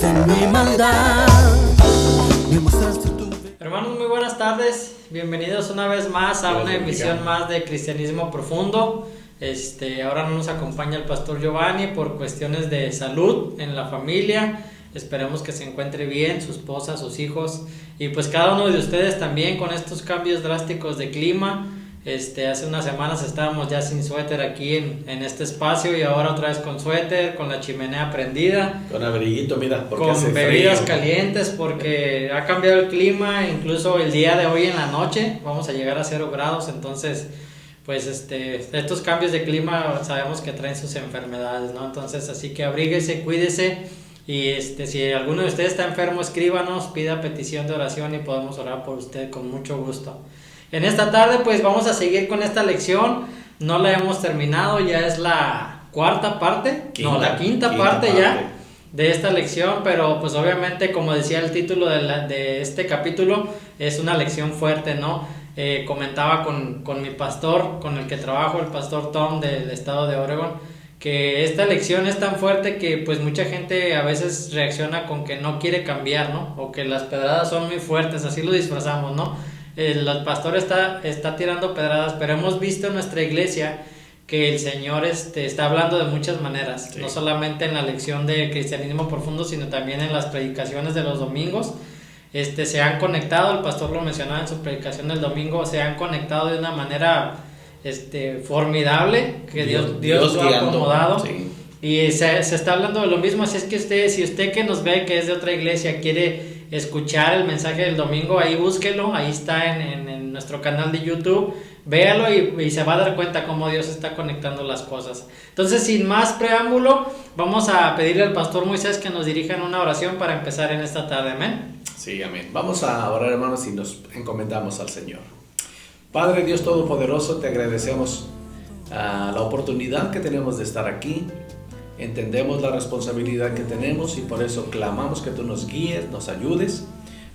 en mi maldad. Me mostraste tu... Hermanos, muy buenas tardes. Bienvenidos una vez más a una emisión más de Cristianismo Profundo. Ahora no nos acompaña el pastor Giovanni por cuestiones de salud en la familia. Esperemos que se encuentre bien, su esposa, sus hijos y pues cada uno de ustedes también con estos cambios drásticos de clima. Hace unas semanas estábamos ya sin suéter aquí en este espacio y ahora otra vez con suéter, con la chimenea prendida. Con abriguito, mira, porque con bebidas calientes porque ha cambiado el clima, incluso el día de hoy en la noche vamos a llegar a 0 grados, entonces pues estos cambios de clima sabemos que traen sus enfermedades, ¿no? Entonces así que abríguese, cuídese y si alguno de ustedes está enfermo, escríbanos, pida petición de oración y podemos orar por usted con mucho gusto. En esta tarde pues vamos a seguir con esta lección, no la hemos terminado, ya es la cuarta parte, la quinta parte ya de esta lección, pero pues obviamente como decía el título de este capítulo, es una lección fuerte, ¿no? Comentaba con mi pastor, con el que trabajo, el pastor Tom del estado de Oregon, que esta lección es tan fuerte que pues mucha gente a veces reacciona con que no quiere cambiar, ¿no? O que las pedradas son muy fuertes, así lo disfrazamos, ¿no? El pastor está tirando pedradas, pero hemos visto en nuestra iglesia que el Señor está hablando de muchas maneras, sí. No solamente en la lección de Cristianismo Profundo, sino también en las predicaciones de los domingos. Se han conectado, el pastor lo mencionaba en su predicación del domingo, se han conectado de una manera formidable, que Dios lo ha acomodado. Sí. Y se está hablando de lo mismo, así es que si usted que nos ve que es de otra iglesia quiere escuchar el mensaje del domingo, ahí búsquelo, ahí está en nuestro canal de YouTube, véalo y se va a dar cuenta cómo Dios está conectando las cosas. Entonces, sin más preámbulo, vamos a pedirle al pastor Moisés que nos dirija en una oración para empezar en esta tarde, amén. Sí, amén. Vamos a orar, hermanos, y nos encomendamos al Señor. Padre Dios Todopoderoso, te agradecemos la oportunidad que tenemos de estar aquí. Entendemos la responsabilidad que tenemos y por eso clamamos que tú nos guíes, nos ayudes,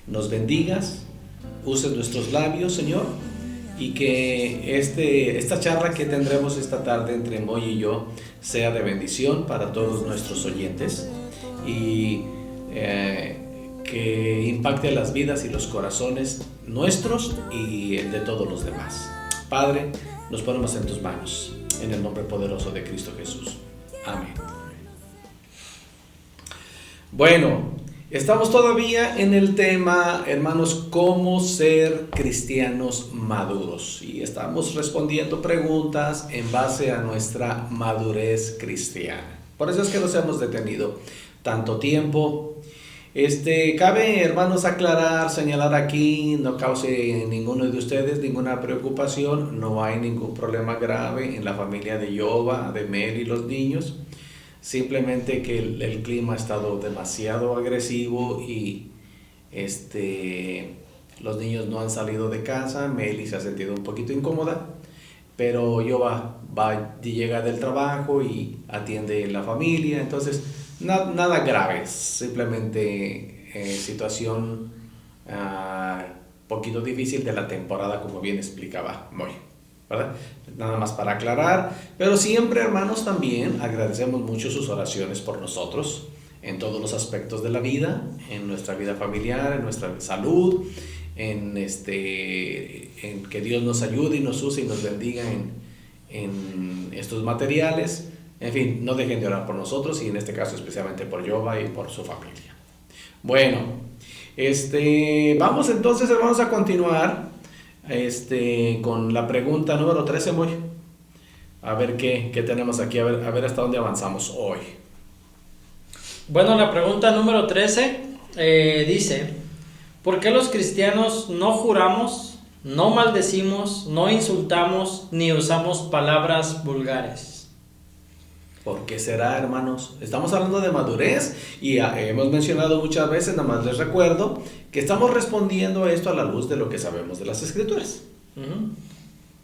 nos bendigas, uses nuestros labios, Señor, y que esta charla que tendremos esta tarde entre Moy y yo sea de bendición para todos nuestros oyentes y que impacte las vidas y los corazones nuestros y el de todos los demás. Padre, nos ponemos en tus manos, en el nombre poderoso de Cristo Jesús. Amén. Bueno, estamos todavía en el tema, hermanos, cómo ser cristianos maduros. Y estamos respondiendo preguntas en base a nuestra madurez cristiana. Por eso es que nos hemos detenido tanto tiempo. Cabe, hermanos, aclarar, señalar aquí, no cause ninguno de ustedes ninguna preocupación, no hay ningún problema grave en la familia de Yoba, de Mel y los niños. Simplemente que el clima ha estado demasiado agresivo y los niños no han salido de casa. Meli se ha sentido un poquito incómoda, pero Yoba llega del trabajo y atiende la familia. Entonces, nada grave, simplemente situación poquito difícil de la temporada, como bien explicaba Moy, ¿verdad? Nada más para aclarar, pero siempre, hermanos, también agradecemos mucho sus oraciones por nosotros en todos los aspectos de la vida, en nuestra vida familiar, en nuestra salud, en que Dios nos ayude y nos use y nos bendiga en estos materiales. En fin, no dejen de orar por nosotros y en este caso especialmente por Yoba y por su familia. Bueno, vamos entonces, hermanos, a continuar con la pregunta número 13, Moy. A ver qué tenemos aquí, a ver hasta dónde avanzamos hoy. Bueno, la pregunta número 13 dice: ¿por qué los cristianos no juramos, no maldecimos, no insultamos, ni usamos palabras vulgares? ¿Por qué será, hermanos? Estamos hablando de madurez y hemos mencionado muchas veces, nada más les recuerdo, que estamos respondiendo a esto a la luz de lo que sabemos de las Escrituras. Uh-huh.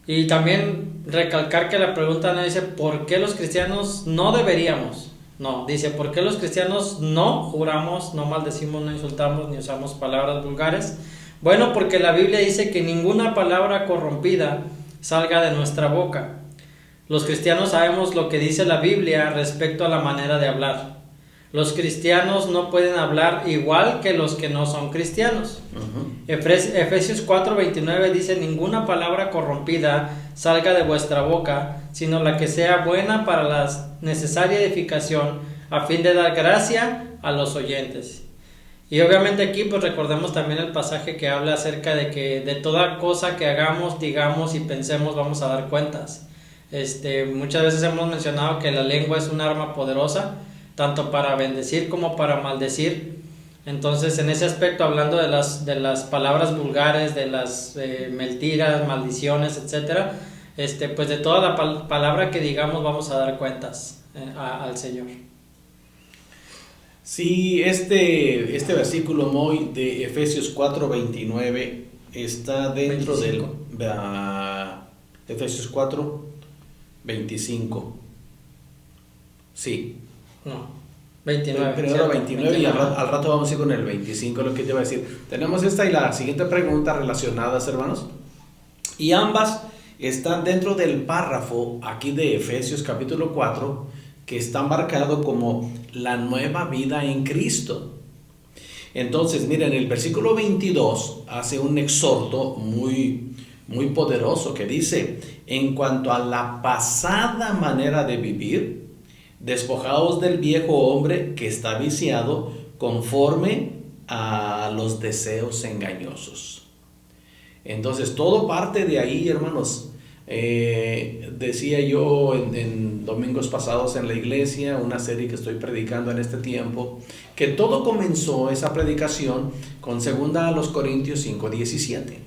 Y también recalcar que la pregunta no dice ¿por qué los cristianos no deberíamos? No, dice ¿por qué los cristianos no juramos, no maldecimos, no insultamos, ni usamos palabras vulgares? Bueno, porque la Biblia dice que ninguna palabra corrompida salga de nuestra boca. Los cristianos sabemos lo que dice la Biblia respecto a la manera de hablar. Los cristianos no pueden hablar igual que los que no son cristianos. Efesios 4:29 dice: ninguna palabra corrompida salga de vuestra boca, sino la que sea buena para la necesaria edificación, a fin de dar gracia a los oyentes. Y obviamente aquí pues recordemos también el pasaje que habla acerca de que de toda cosa que hagamos, digamos y pensemos vamos a dar cuentas. Muchas veces hemos mencionado que la lengua es un arma poderosa, tanto para bendecir como para maldecir. Entonces, en ese aspecto, hablando de las palabras vulgares, de las mentiras, maldiciones, etcétera, pues de toda la palabra que digamos vamos a dar cuentas al Señor. Sí, este versículo muy de Efesios 4:29 está dentro 25. De Efesios 4:25. Sí. No, 29. Primero 29 y al rato vamos a ir con el 25, lo que te iba a decir. Tenemos esta y la siguiente pregunta relacionadas, hermanos. Y ambas están dentro del párrafo aquí de Efesios capítulo 4, que está marcado como la nueva vida en Cristo. Entonces, miren, el versículo 22 hace un exhorto muy, muy poderoso que dice: en cuanto a la pasada manera de vivir, despojaos del viejo hombre que está viciado conforme a los deseos engañosos. Entonces, todo parte de ahí, hermanos. Decía yo en domingos pasados en la iglesia, una serie que estoy predicando en este tiempo, que todo comenzó esa predicación con 2 Corintios 5:17,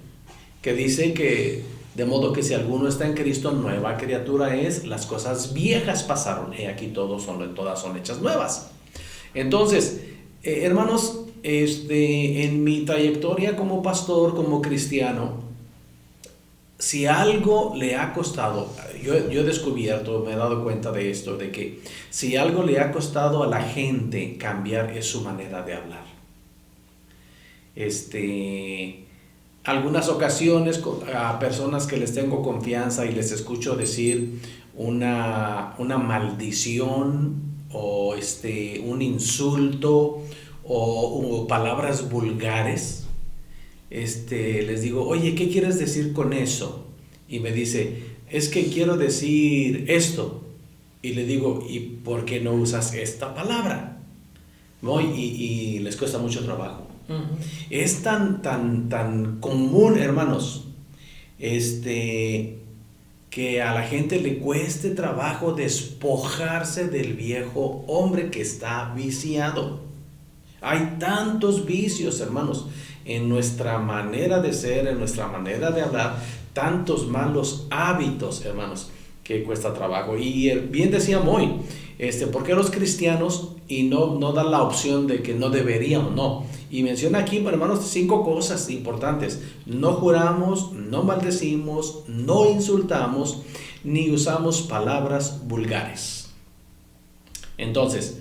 que dice que de modo que si alguno está en Cristo, nueva criatura es, las cosas viejas pasaron, y aquí todas son hechas nuevas. Entonces, hermanos, en mi trayectoria como pastor, como cristiano, si algo le ha costado, yo he descubierto, me he dado cuenta de esto, de que si algo le ha costado a la gente cambiar es su manera de hablar. Algunas ocasiones a personas que les tengo confianza y les escucho decir una maldición o un insulto o palabras vulgares, les digo: oye, ¿qué quieres decir con eso? Y me dice: es que quiero decir esto. Y le digo: ¿y por qué no usas esta palabra? ¿No? Y les cuesta mucho trabajo. Es tan común, hermanos, que a la gente le cueste trabajo despojarse del viejo hombre que está viciado. Hay tantos vicios, hermanos, en nuestra manera de ser, en nuestra manera de hablar, tantos malos hábitos, hermanos, que cuesta trabajo. Y bien decía Moy, ¿por qué los cristianos y no dan la opción de que no deberíamos? No. Y menciona aquí, hermanos, 5 cosas importantes. No juramos, no maldecimos, no insultamos, ni usamos palabras vulgares. Entonces,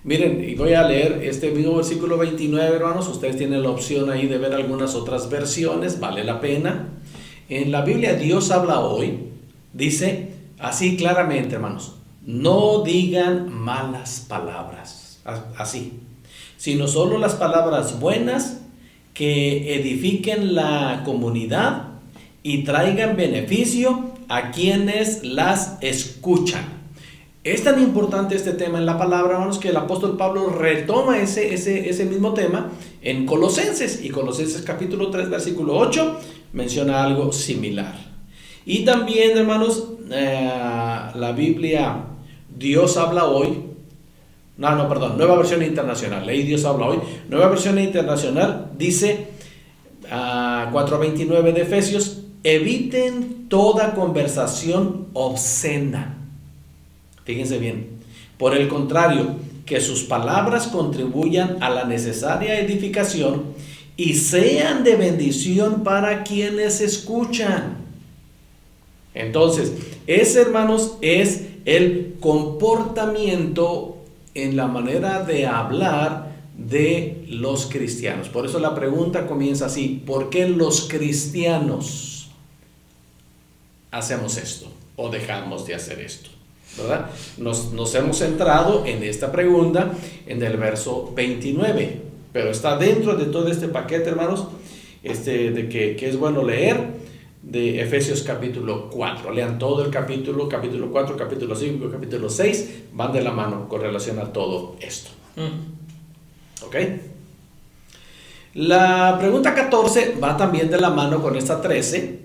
miren, y voy a leer este mismo versículo 29, hermanos. Ustedes tienen la opción ahí de ver algunas otras versiones, vale la pena. En la Biblia, Dios habla hoy, dice así claramente, hermanos: no digan malas palabras, así, sino solo las palabras buenas que edifiquen la comunidad y traigan beneficio a quienes las escuchan. Es tan importante este tema en la palabra, hermanos, que el apóstol Pablo retoma ese mismo tema en Colosenses. Y Colosenses capítulo 3, versículo 8, menciona algo similar. Y también, hermanos, la Biblia, Dios habla hoy. Nueva versión internacional. Leí Dios habla hoy. Nueva versión internacional dice, 4:29 de Efesios: eviten toda conversación obscena. Fíjense bien. Por el contrario, que sus palabras contribuyan a la necesaria edificación y sean de bendición para quienes escuchan. Entonces, ese, hermanos, es el comportamiento en la manera de hablar de los cristianos. Por eso la pregunta comienza así: ¿por qué los cristianos hacemos esto o dejamos de hacer esto? ¿verdad? Nos hemos centrado en esta pregunta en el verso 29, pero está dentro de todo este paquete, hermanos, de que es bueno leer de Efesios capítulo 4. Lean todo el capítulo 4, capítulo 5, capítulo 6, van de la mano con relación a todo esto. ¿Ok? La pregunta 14 va también de la mano con esta 13.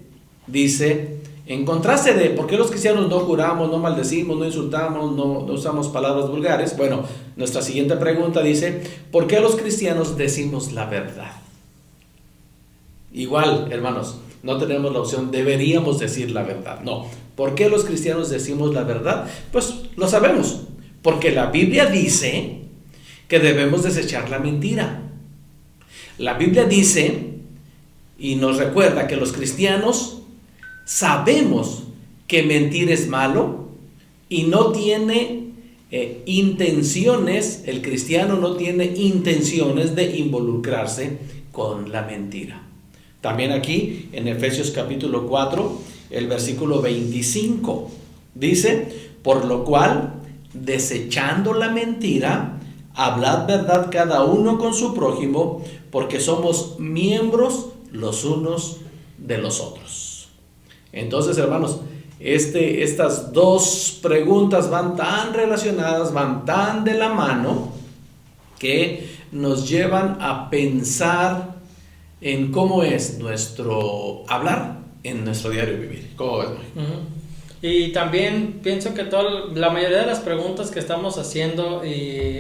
Dice, en contraste de por qué los cristianos no juramos, no maldecimos, no insultamos, no usamos palabras vulgares. Bueno, nuestra siguiente pregunta dice, ¿por qué los cristianos decimos la verdad? Igual, hermanos, no tenemos la opción, deberíamos decir la verdad. No. ¿Por qué los cristianos decimos la verdad? Pues lo sabemos. Porque la Biblia dice que debemos desechar la mentira. La Biblia dice y nos recuerda que los cristianos sabemos que mentir es malo y no tiene intenciones, el cristiano no tiene intenciones de involucrarse con la mentira. También aquí en Efesios capítulo 4, el versículo 25, dice, por lo cual, desechando la mentira, hablad verdad cada uno con su prójimo, porque somos miembros los unos de los otros. Entonces, hermanos, estas dos preguntas van tan relacionadas, van tan de la mano, que nos llevan a pensar en cómo es nuestro hablar en nuestro diario vivir. ¿Cómo ves, Mike? Y también pienso que la mayoría de las preguntas que estamos haciendo y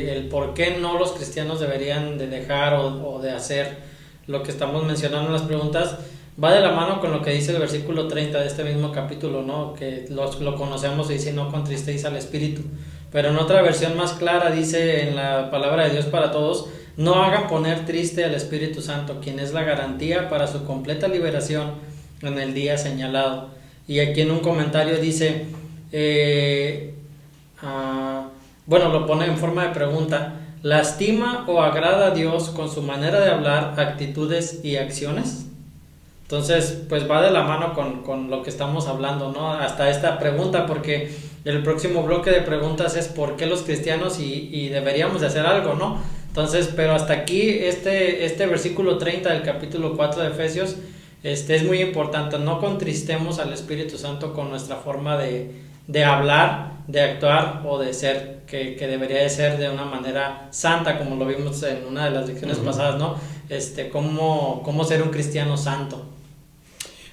el por qué no los cristianos deberían de dejar o de hacer lo que estamos mencionando en las preguntas va de la mano con lo que dice el versículo 30 de este mismo capítulo, ¿no? Que lo conocemos y dice, no contristéis al Espíritu. Pero en otra versión más clara dice en la palabra de Dios para todos, no hagan poner triste al Espíritu Santo, quien es la garantía para su completa liberación en el día señalado. Y aquí en un comentario dice, bueno, lo pone en forma de pregunta, ¿lastima o agrada a Dios con su manera de hablar, actitudes y acciones? Entonces, pues va de la mano con lo que estamos hablando, ¿no? Hasta esta pregunta, porque el próximo bloque de preguntas es ¿por qué los cristianos y deberíamos de hacer algo, ¿no? Entonces, pero hasta aquí este versículo 30 del capítulo 4 de Efesios es muy importante. No contristemos al Espíritu Santo con nuestra forma de hablar, de actuar o de ser, que debería de ser de una manera santa, como lo vimos en una de las lecciones pasadas, ¿no? Cómo ser un cristiano santo.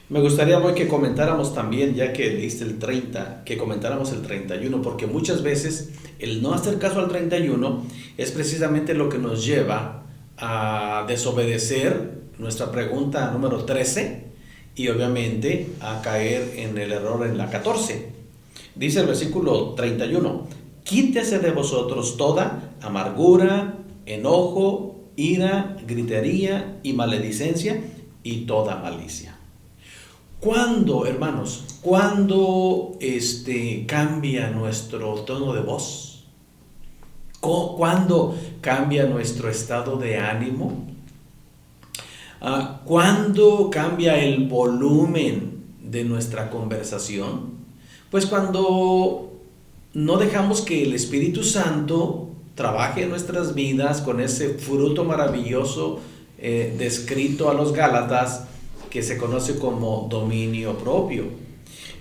Me gustaría hoy que comentáramos también, ya que leíste el 30, que comentáramos el 31, porque muchas veces el no hacer caso al 31 es precisamente lo que nos lleva a desobedecer nuestra pregunta número 13 y obviamente a caer en el error en la 14. Dice el versículo 31, quítese de vosotros toda amargura, enojo, ira, gritería y maledicencia y toda malicia. ¿Cuándo, hermanos? ¿Cuándo cambia nuestro tono de voz? ¿Cuándo cambia nuestro estado de ánimo? ¿Cuándo cambia el volumen de nuestra conversación? Pues cuando no dejamos que el Espíritu Santo trabaje en nuestras vidas con ese fruto maravilloso descrito a los Gálatas, que se conoce como dominio propio.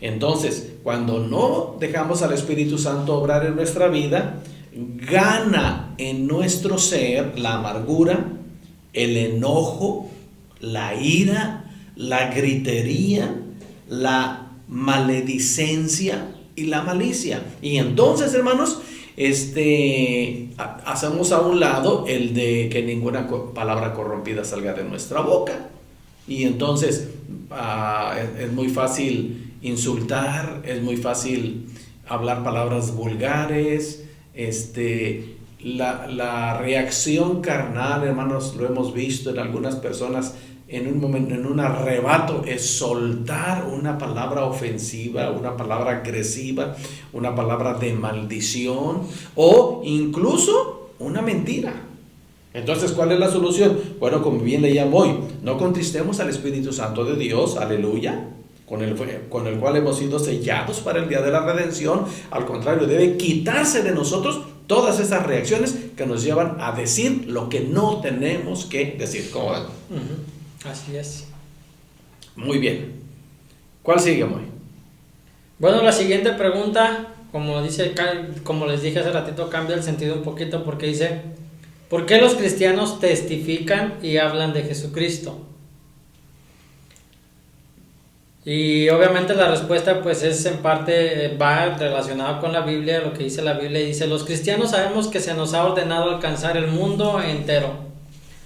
Entonces, cuando no dejamos al Espíritu Santo obrar en nuestra vida, gana en nuestro ser la amargura, el enojo, la ira, la gritería, la maledicencia y la malicia. Y entonces, hermanos, hacemos a un lado el de que ninguna palabra corrompida salga de nuestra boca. Y entonces es muy fácil insultar, es muy fácil hablar palabras vulgares. La reacción carnal, hermanos, lo hemos visto en algunas personas en un momento, en un arrebato, es soltar una palabra ofensiva, una palabra agresiva, una palabra de maldición o incluso una mentira. Entonces, ¿cuál es la solución? Bueno, como bien leíamos hoy, no contristemos al Espíritu Santo de Dios, aleluya, con el cual hemos sido sellados para el día de la redención. Al contrario, debe quitarse de nosotros todas esas reacciones que nos llevan a decir lo que no tenemos que decir. ¿Cómo ven? Así es. Muy bien. ¿Cuál sigue, Moy? Bueno, la siguiente pregunta, como les dije hace ratito, cambia el sentido un poquito porque dice: ¿por qué los cristianos testifican y hablan de Jesucristo? Y obviamente la respuesta pues es en parte va relacionada con la Biblia, lo que dice la Biblia. Dice: los cristianos sabemos que se nos ha ordenado alcanzar el mundo entero,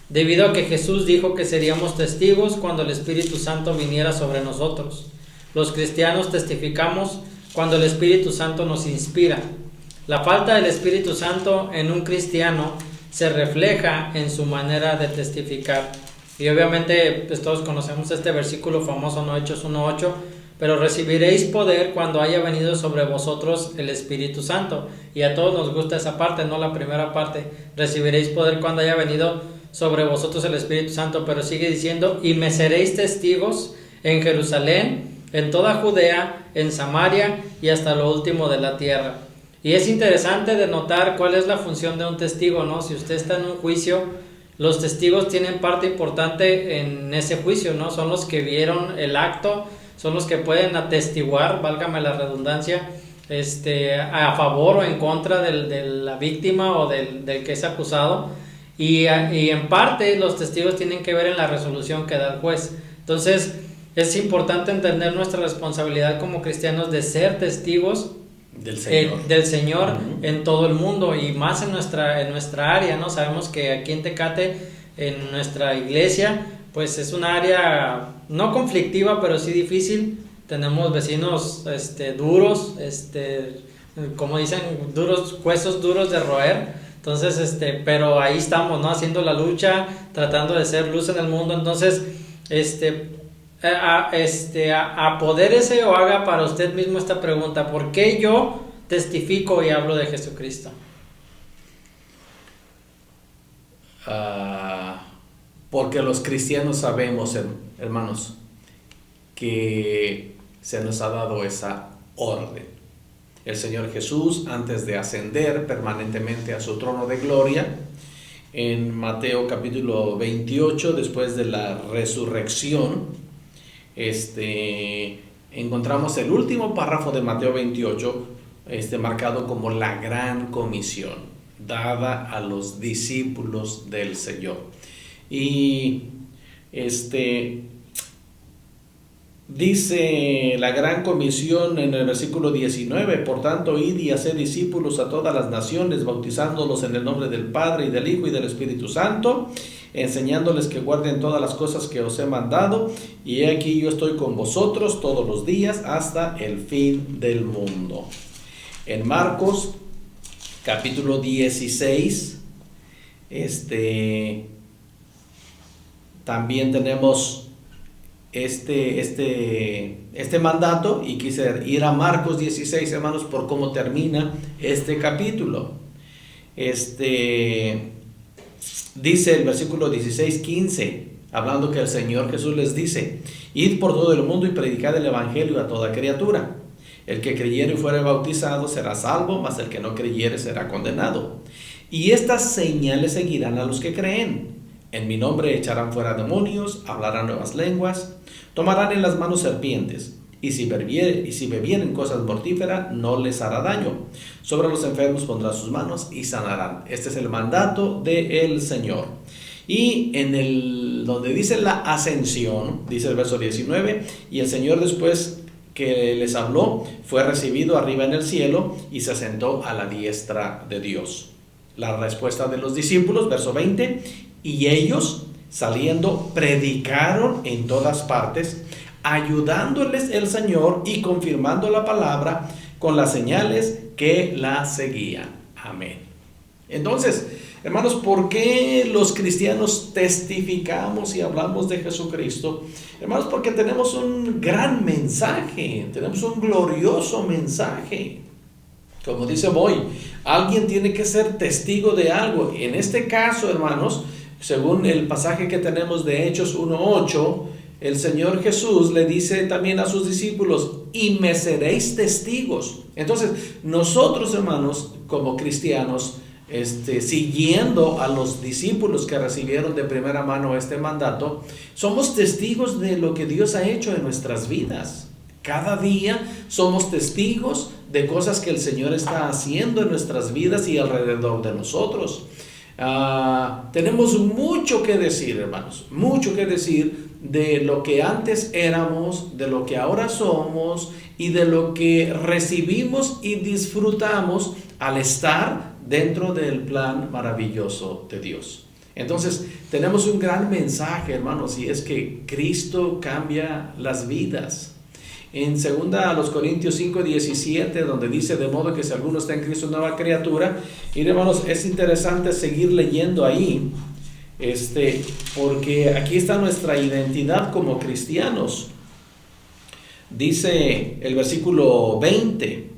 debido a que Jesús dijo que seríamos testigos cuando el Espíritu Santo viniera sobre nosotros. Los cristianos testificamos cuando el Espíritu Santo nos inspira. La falta del Espíritu Santo en un cristiano se refleja en su manera de testificar. Y obviamente pues todos conocemos este versículo famoso, ¿no? Hechos 1:8, pero recibiréis poder cuando haya venido sobre vosotros el Espíritu Santo. Y a todos nos gusta esa parte, no la primera parte, recibiréis poder cuando haya venido sobre vosotros el Espíritu Santo, pero sigue diciendo: y me seréis testigos en Jerusalén, en toda Judea, en Samaria y hasta lo último de la tierra. Y es interesante de notar cuál es la función de un testigo, ¿no? Si usted está en un juicio, los testigos tienen parte importante en ese juicio, ¿no? Son los que vieron el acto, son los que pueden atestiguar, válgame la redundancia, a favor o en contra de la víctima o del que es acusado. Y en parte los testigos tienen que ver en la resolución que da el juez. Entonces es importante entender nuestra responsabilidad como cristianos de ser testigos del Señor en todo el mundo, y más en nuestra área, ¿no? Sabemos que aquí en Tecate, en nuestra iglesia, pues es una área no conflictiva, pero sí difícil. Tenemos vecinos duros, como dicen, huesos duros de roer. Entonces, pero ahí estamos, ¿no? Haciendo la lucha, tratando de ser luz en el mundo. Entonces, apodérese o haga para usted mismo esta pregunta: ¿por qué yo testifico y hablo de Jesucristo? Porque los cristianos sabemos, hermanos, que se nos ha dado esa orden. El Señor Jesús, antes de ascender permanentemente a su trono de gloria, en Mateo capítulo 28, después de la resurrección, encontramos el último párrafo de Mateo 28, marcado como la gran comisión dada a los discípulos del Señor. Y dice la gran comisión en el versículo 19: por tanto, id y haced discípulos a todas las naciones, bautizándolos en el nombre del Padre y del Hijo y del Espíritu Santo, enseñándoles que guarden todas las cosas que os he mandado, y he aquí yo estoy con vosotros todos los días hasta el fin del mundo. En Marcos capítulo 16, también tenemos este mandato, y quise ir a Marcos 16, hermanos, por cómo termina este capítulo. Dice el versículo 16-15, hablando que el Señor Jesús les dice: id por todo el mundo y predicad el evangelio a toda criatura. El que creyere y fuere bautizado será salvo, mas el que no creyere será condenado. Y estas señales seguirán a los que creen: en mi nombre echarán fuera demonios, hablarán nuevas lenguas, tomarán en las manos serpientes, y si bebieren cosas mortíferas no les hará daño. Sobre los enfermos pondrán sus manos y sanarán. Este es el mandato del Señor. Y donde dice la ascensión, dice el verso 19: y el Señor, después que les habló, fue recibido arriba en el cielo y se sentó a la diestra de Dios. La respuesta de los discípulos, verso 20: y ellos, saliendo, predicaron en todas partes, ayudándoles el Señor y confirmando la palabra con las señales que la seguían. Amén. Entonces, hermanos, ¿por qué los cristianos testificamos y hablamos de Jesucristo? Hermanos, porque tenemos un gran mensaje, tenemos un glorioso mensaje. Como dice Moy, alguien tiene que ser testigo de algo. En este caso, hermanos, según el pasaje que tenemos de Hechos 1:8, el Señor Jesús le dice también a sus discípulos, y me seréis testigos. Entonces, nosotros, hermanos, como cristianos, siguiendo a los discípulos que recibieron de primera mano este mandato, somos testigos de lo que Dios ha hecho en nuestras vidas. Cada día somos testigos de cosas que el Señor está haciendo en nuestras vidas y alrededor de nosotros. Tenemos mucho que decir, hermanos, mucho que decir de lo que antes éramos, de lo que ahora somos y de lo que recibimos y disfrutamos al estar dentro del plan maravilloso de Dios. Entonces, tenemos un gran mensaje, hermanos, y es que Cristo cambia las vidas. En 2 Corintios 5:17, donde dice, de modo que si alguno está en Cristo, nueva criatura. Y hermanos, es interesante seguir leyendo ahí, porque aquí está nuestra identidad como cristianos. Dice el versículo 20,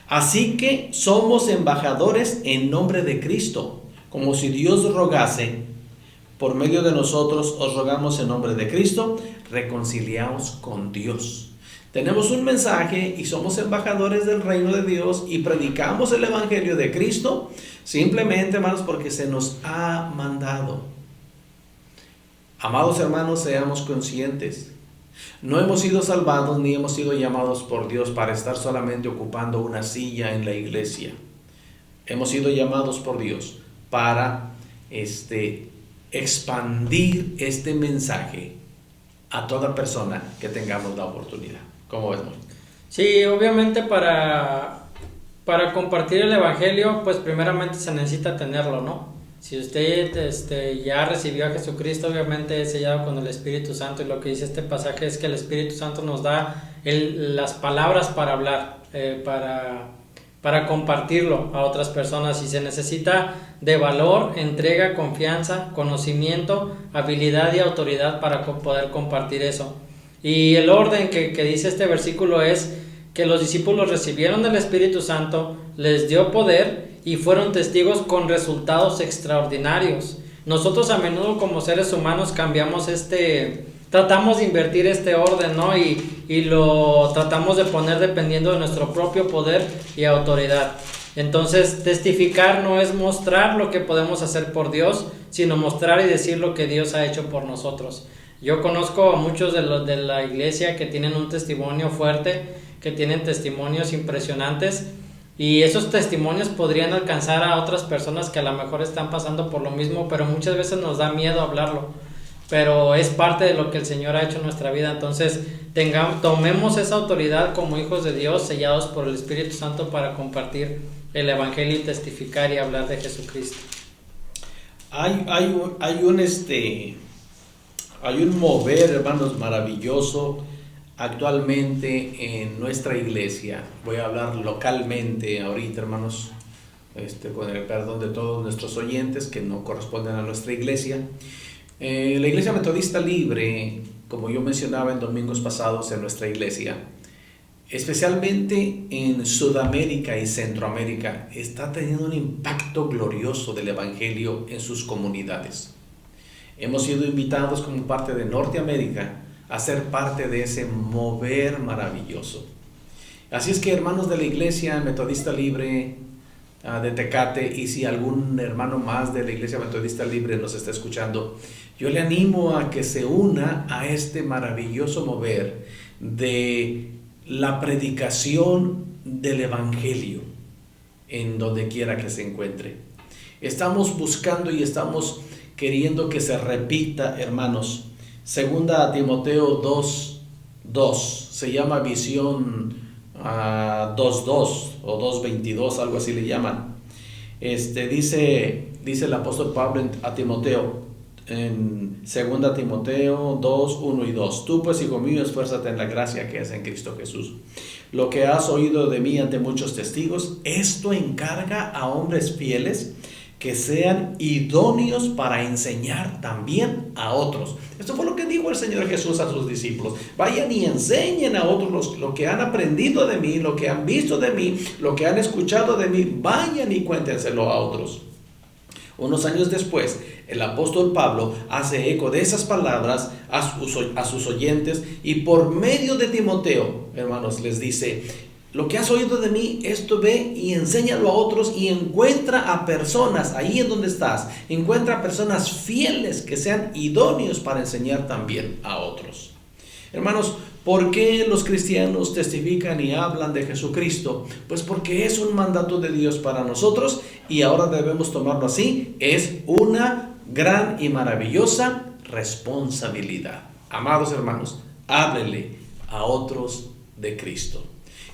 así que somos embajadores en nombre de Cristo, como si Dios rogase, por medio de nosotros os rogamos en nombre de Cristo, reconciliaos con Dios. Tenemos un mensaje y somos embajadores del reino de Dios y predicamos el evangelio de Cristo simplemente, hermanos, porque se nos ha mandado. Amados hermanos, seamos conscientes. No hemos sido salvados ni hemos sido llamados por Dios para estar solamente ocupando una silla en la iglesia. Hemos sido llamados por Dios para expandir este mensaje a toda persona que tengamos la oportunidad. ¿Cómo ves, Moy? Sí, obviamente para compartir el evangelio, pues primeramente se necesita tenerlo, ¿no? Si usted ya recibió a Jesucristo, obviamente es sellado con el Espíritu Santo, y lo que dice este pasaje es que el Espíritu Santo nos da las palabras para hablar, para compartirlo a otras personas, y se necesita de valor, entrega, confianza, conocimiento, habilidad y autoridad para poder compartir eso. Y el orden que dice este versículo es que los discípulos recibieron el Espíritu Santo, les dio poder y fueron testigos con resultados extraordinarios. Nosotros a menudo como seres humanos cambiamos tratamos de invertir este orden, ¿no? Y lo tratamos de poner dependiendo de nuestro propio poder y autoridad. Entonces, testificar no es mostrar lo que podemos hacer por Dios, sino mostrar y decir lo que Dios ha hecho por nosotros. Yo conozco a muchos de los de la iglesia que tienen un testimonio fuerte, que tienen testimonios impresionantes, y esos testimonios podrían alcanzar a otras personas que a lo mejor están pasando por lo mismo, pero muchas veces nos da miedo hablarlo, pero es parte de lo que el Señor ha hecho en nuestra vida. Entonces tomemos esa autoridad como hijos de Dios, sellados por el Espíritu Santo, para compartir el evangelio y testificar y hablar de Jesucristo. Hay un mover, hermanos, maravilloso actualmente en nuestra iglesia. Voy a hablar localmente ahorita, hermanos, con el perdón de todos nuestros oyentes que no corresponden a nuestra iglesia. La Iglesia Metodista Libre, como yo mencionaba en domingos pasados en nuestra iglesia, especialmente en Sudamérica y Centroamérica, está teniendo un impacto glorioso del evangelio en sus comunidades. Hemos sido invitados como parte de Norteamérica a ser parte de ese mover maravilloso. Así es que, hermanos de la Iglesia Metodista Libre de Tecate, y si algún hermano más de la Iglesia Metodista Libre nos está escuchando, yo le animo a que se una a este maravilloso mover de la predicación del evangelio en donde quiera que se encuentre. Estamos buscando y estamos queriendo que se repita, hermanos, 2 Timoteo 2:2, se llama Visión 2:2 o 2:22, algo así le llaman. Dice el apóstol Pablo a Timoteo en 2 Timoteo 2:1 y 2: tú pues, hijo mío, esfuérzate en la gracia que es en Cristo Jesús. Lo que has oído de mí ante muchos testigos, esto encarga a hombres fieles que sean idóneos para enseñar también a otros. Esto fue lo que dijo el Señor Jesús a sus discípulos: vayan y enseñen a otros lo que han aprendido de mí, lo que han visto de mí, lo que han escuchado de mí, vayan y cuéntenselo a otros. Unos años después, el apóstol Pablo hace eco de esas palabras a sus oyentes y por medio de Timoteo, hermanos, les dice: lo que has oído de mí, esto ve y enséñalo a otros, y encuentra a personas ahí en donde estás, encuentra a personas fieles que sean idóneos para enseñar también a otros. Hermanos, ¿por qué los cristianos testifican y hablan de Jesucristo? Pues porque es un mandato de Dios para nosotros y ahora debemos tomarlo así. Es una gran y maravillosa responsabilidad. Amados hermanos, háblenle a otros de Cristo.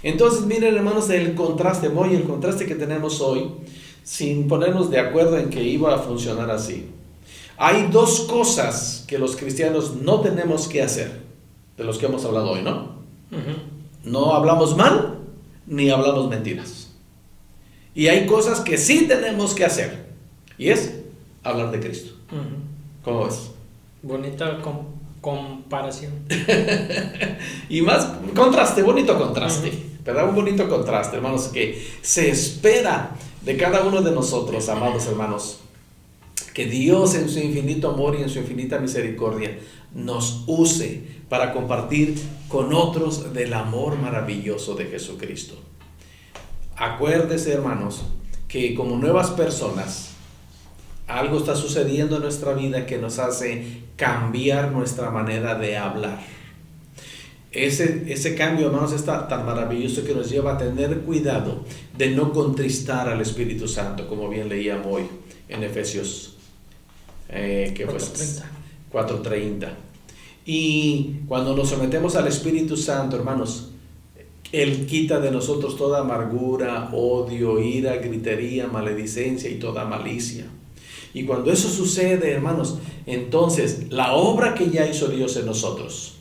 Entonces, miren, hermanos, el contraste que tenemos hoy, sin ponernos de acuerdo en que iba a funcionar así. Hay dos cosas que los cristianos no tenemos que hacer, de los que hemos hablado hoy, ¿no? No hablamos mal, ni hablamos mentiras. Y hay cosas que sí tenemos que hacer, y es hablar de Cristo. ¿Cómo ves? Bonita comparación. Y más contraste, bonito contraste, ¿verdad? Un bonito contraste, hermanos, que se espera de cada uno de nosotros, amados hermanos, que Dios en su infinito amor y en su infinita misericordia nos use para compartir con otros del amor maravilloso de Jesucristo. Acuérdese, hermanos, que como nuevas personas, algo está sucediendo en nuestra vida que nos hace cambiar nuestra manera de hablar. Ese cambio, hermanos, está tan maravilloso que nos lleva a tener cuidado de no contristar al Espíritu Santo, como bien leíamos hoy en Efesios 4:30. Y cuando nos sometemos al Espíritu Santo, hermanos, Él quita de nosotros toda amargura, odio, ira, gritería, maledicencia y toda malicia. Y cuando eso sucede, hermanos, entonces la obra que ya hizo Dios en nosotros,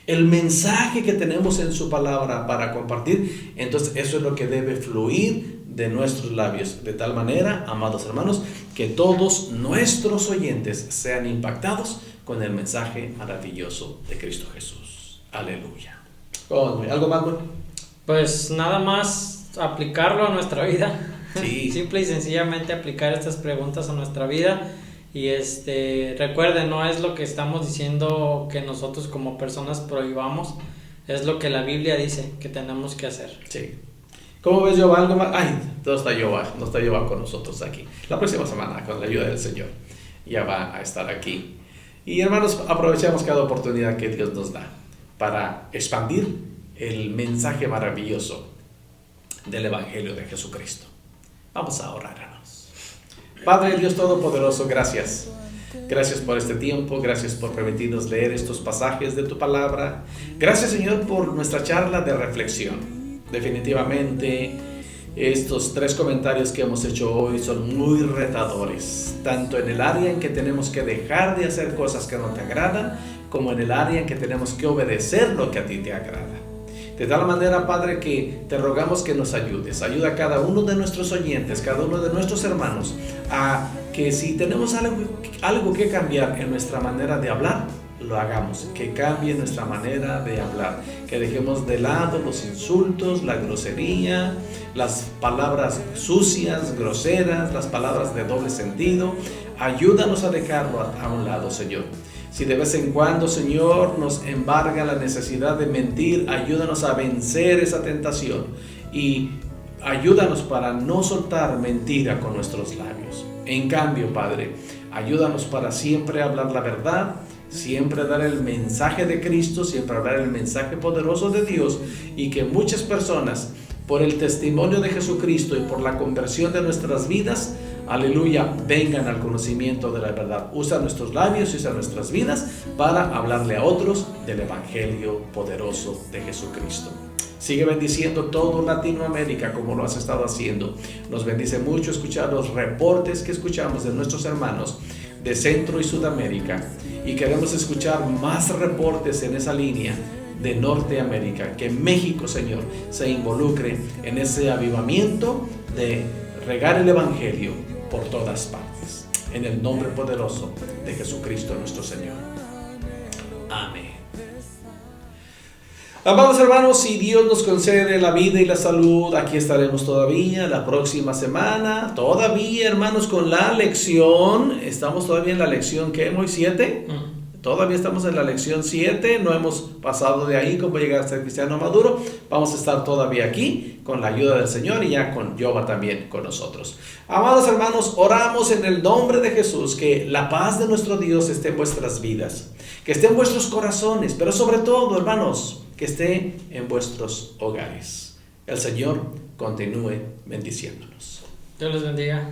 el mensaje que tenemos en su palabra para compartir, entonces eso es lo que debe fluir de nuestros labios, de tal manera, amados hermanos, que todos nuestros oyentes sean impactados con el mensaje maravilloso de Cristo Jesús. Aleluya. ¿Algo más, bueno? Pues nada más aplicarlo a nuestra vida. Sí. Simple y sencillamente aplicar estas preguntas a nuestra vida. Y recuerden, no es lo que estamos diciendo que nosotros como personas prohibamos, es lo que la Biblia dice que tenemos que hacer. Sí. ¿Cómo ves, Jehová? ¿Algo más? Ay, no está Jehová con nosotros aquí. La próxima semana, con la ayuda del Señor, ya va a estar aquí. Y hermanos, aprovechemos cada oportunidad que Dios nos da para expandir el mensaje maravilloso del Evangelio de Jesucristo. Vamos a orar, hermanos. Padre Dios Todopoderoso, gracias. Gracias por este tiempo, gracias por permitirnos leer estos pasajes de tu palabra. Gracias, Señor, por nuestra charla de reflexión. Definitivamente, estos 3 comentarios que hemos hecho hoy son muy retadores, tanto en el área en que tenemos que dejar de hacer cosas que no te agradan, como en el área en que tenemos que obedecer lo que a ti te agrada. De tal manera, Padre, que te rogamos que nos ayudes. Ayuda a cada uno de nuestros oyentes, cada uno de nuestros hermanos, a que si tenemos algo que cambiar en nuestra manera de hablar, lo hagamos. Que cambie nuestra manera de hablar. Que dejemos de lado los insultos, la grosería, las palabras sucias, groseras, las palabras de doble sentido. Ayúdanos a dejarlo a un lado, Señor. Si de vez en cuando, Señor, nos embarga la necesidad de mentir, ayúdanos a vencer esa tentación y ayúdanos para no soltar mentira con nuestros labios. En cambio, Padre, ayúdanos para siempre hablar la verdad, siempre dar el mensaje de Cristo, siempre hablar el mensaje poderoso de Dios, y que muchas personas, por el testimonio de Jesucristo y por la conversión de nuestras vidas, aleluya, vengan al conocimiento de la verdad. Usa nuestros labios, usa nuestras vidas para hablarle a otros del Evangelio poderoso de Jesucristo. Sigue bendiciendo todo Latinoamérica como lo has estado haciendo. Nos bendice mucho escuchar los reportes que escuchamos de nuestros hermanos de Centro y Sudamérica, y queremos escuchar más reportes en esa línea de Norteamérica. Que México, Señor, se involucre en ese avivamiento de regar el Evangelio por todas partes, en el nombre poderoso de Jesucristo nuestro Señor. Amén. Amados hermanos, si Dios nos concede la vida y la salud, aquí estaremos todavía la próxima semana. Todavía, hermanos, con la lección. Estamos todavía en la lección, ¿qué? ¿Muy 7? Todavía estamos en la lección 7. No hemos pasado de ahí cómo llegar a ser cristiano maduro. Vamos a estar todavía aquí con la ayuda del Señor y ya con Jehová también con nosotros. Amados hermanos, oramos en el nombre de Jesús que la paz de nuestro Dios esté en vuestras vidas, que esté en vuestros corazones, pero sobre todo, hermanos, que esté en vuestros hogares. El Señor continúe bendiciéndonos. Dios los bendiga.